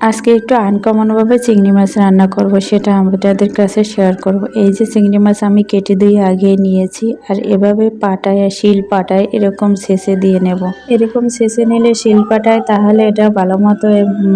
আজকে একটু আনকমন ভাবে চিংড়ি মাছ রান্না করব, সেটা আপনাদের কাছে শেয়ার করব। এই যে চিংড়ি মাছ আমি কেটে দিয়ে আগে নিয়েছি, আর এভাবে পাটায় শিল পাটায় এরকম ছেঁচে দিয়ে নেব। এরকম ছেঁচে নিলে শিল পাটায় তাহলে এটা ভালো মতো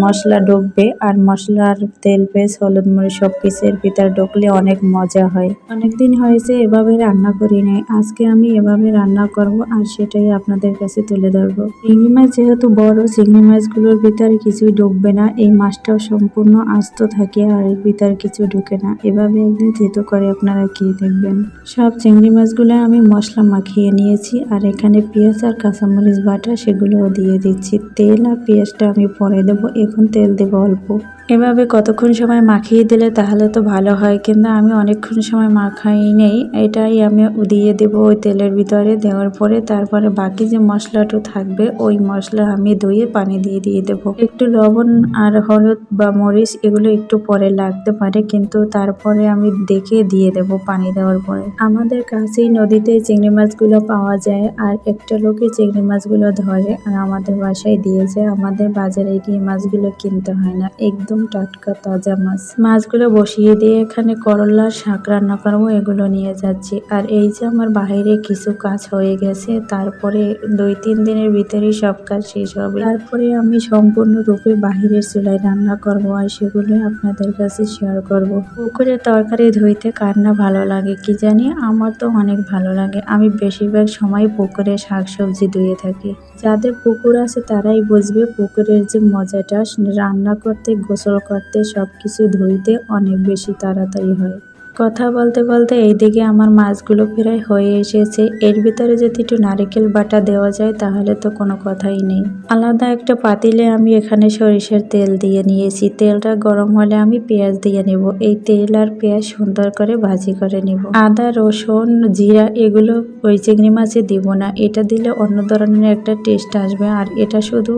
মশলা ঢুকবে, আর মশলার তেল পেঁয়াজ হলুদ মরিচ সব কিছুর ভিতর ঢুকলে অনেক মজা হয়। অনেকদিন হয়েছে এভাবে রান্না করি নাই, আজকে আমি এভাবে রান্না করব আর সেটাই আপনাদের কাছে তুলে ধরবো। চিংড়ি মাছ যেহেতু বড়, চিংড়ি মাছগুলোর ভিতরে কিছুই ঢুকবে না, এই মাছটাও সম্পূর্ণ আস্ত থাকে আর এর ভিতর কিছু ঢুকে না। এভাবে একদিন থেতো করে আপনারা খেয়ে দেখবেন। সব চিংড়ি মাছগুলো আমি মশলা মাখিয়ে নিয়েছি, আর এখানে পেঁয়াজ আর কাঁচামরিচ বাটা সেগুলোও দিয়ে দিচ্ছি। তেল আর পেঁয়াজটা আমি পরে দেবো, এখন তেল দেবো অল্প। এভাবে কতক্ষণ সময় মাখিয়ে দিলে তাহলে তো ভালো হয়, কিন্তু আমি অনেকক্ষণ সময় মাখাই নেই। এটাই আমি দিয়ে দেবো ওই তেলের ভিতরে। দেওয়ার পরে তারপরে বাকি যে মশলাটা থাকবে ওই মশলা আমি ধুয়ে পানি দিয়ে দেবো। একটু লবণ আর হলুদ বা মরিচ এগুলো একটু পরে লাগতে পারে, কিন্তু তারপরে আমি দেখে দিয়ে দেব পানি দেওয়ার পরে। আমাদের কাছেই নদীতে চিংড়ি মাছগুলো পাওয়া যায়, আর একটা লোকে চিংড়ি মাছগুলো ধরে আর আমাদের বাসায় দিয়ে যায়। আমাদের বাজারে গিয়ে মাছগুলো কিনতে হয় না, একদম টাটকা তাজা মাছ। মাছগুলো বসিয়ে দিয়ে এখানে করলার শাক রান্না করবো, এগুলো নিয়ে যাচ্ছি। আর এই যে আমার বাইরে কিছু কাজ হয়ে গেছে, তারপরে 2-3 দিনের ভিতরেই সব কাজ শেষ হবে। তারপরে আমি সম্পূর্ণরূপে বাহিরের চুলায় রান্না করব, আর সেগুলো আপনাদের কাছে শেয়ার করব। পুকুরে তরকারি ধুইতে কার না ভালো লাগে কি জানি, আমার তো অনেক ভালো লাগে। আমি বেশিরভাগ সময় পুকুরে শাকসবজি ধুয়ে থাকি। যাদের পুকুর আছে তারাই বুঝবে পুকুরের যে মজাটা, রান্না করতে গোসল করতে সবকিছু ধুইতে অনেক বেশি তাড়াতাড়ি হয়। কথা বলতে বলতে এইদিকে আমার মাছগুলো প্রায় হয়ে এসেছে। এর ভিতরে যদি একটু নারকেল বাটা দেওয়া যায় তাহলে তো কোনো কথাই নেই। আলাদা একটা পাতিলে আমি এখানে সরিষার তেল দিয়ে নিয়েছি। তেলটা গরম হলে আমি পেঁয়াজ দিয়ে নেব। এই তেল আর পেঁয়াজ সুন্দর করে ভাজি করে নেব। আদা রসুন জিরা এগুলো ওই চিংড়ি মাছে দিব না, এটা দিলে অন্য ধরনের একটা টেস্ট আসবে। আর এটা শুধু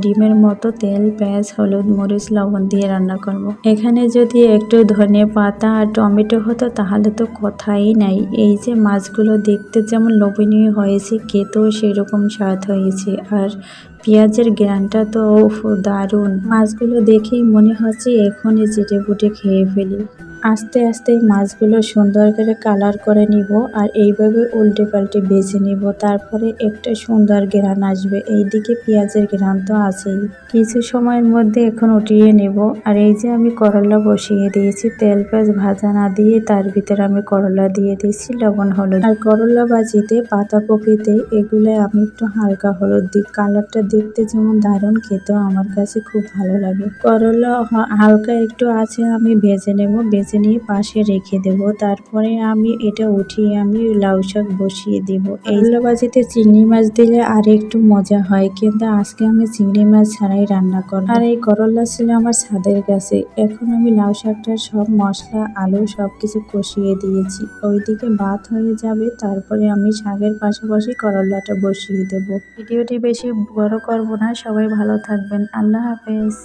ডিমের মতো তেল পেঁয়াজ হলুদ মরিচ লবণ দিয়ে রান্না করব। এখানে যদি একটু ধনে পাতা আর টমেটো হতো তাহলে তো কথাই নাই। এই যে মাছগুলো দেখতে যেমন লোভনীয় হয়েছে, খেতেও সেরকম স্বাদ হয়েছে। আর পেঁয়াজের ঘ্রাণটা তো দারুণ। মাছগুলো দেখেই মনে হচ্ছে এখনই চেটেপুটে খেয়ে ফেলি। আস্তে আস্তে মাছগুলো সুন্দর করে কালার করে নিব, আর এইভাবে উল্টে পাল্টে ভেজে নিব। তারপরে একটা সুন্দর ঘ্রাণ আসবে। এইদিকে পেঁয়াজের ঘ্রাণ তো আছেই। কিছু সময়ের মধ্যে এখন উঠিয়ে নেব। আর এই যে আমি করলা বসিয়ে দিয়েছি, তেল পেঁয়াজ ভাজা না দিয়ে তার ভিতরে আমি করলা দিয়ে দিয়েছি লবণ হলুদ। আর করলা ভাজিতে পাতাকপিতে এগুলো আমি একটু হালকা হলুদ দিই। কালারটা দেখতে যেমন দারুণ, খেতেও আমার কাছে খুব ভালো লাগে। করলা হালকা একটু আছে আমি ভেজে নেব, ভেজে নিয়ে পাশে রেখে দেব। তারপরে আমি এটা উঠিয়ে আমি লাউ শাক বসিয়ে দিব। এই করলা ভাজিতে চিংড়ি মাছ দিলে আর একটু মজা হয়, কিন্তু আজকে আমি চিংড়ি মাছ ছাড়াই রান্না করব। আর এই করলা ছিল আমার ছাদের কাছে। এখন আমি লাউ শাকটা সব মশলা আলু সবকিছু কষিয়ে দিয়েছি, ওইদিকে ভাত হয়ে যাবে। তারপরে আমি শাকের পাশাপাশি করলাটা বসিয়ে দেব। ভিডিওটি বেশি বড় করব না, সবাই ভালো থাকবেন। আল্লাহ হাফেজ।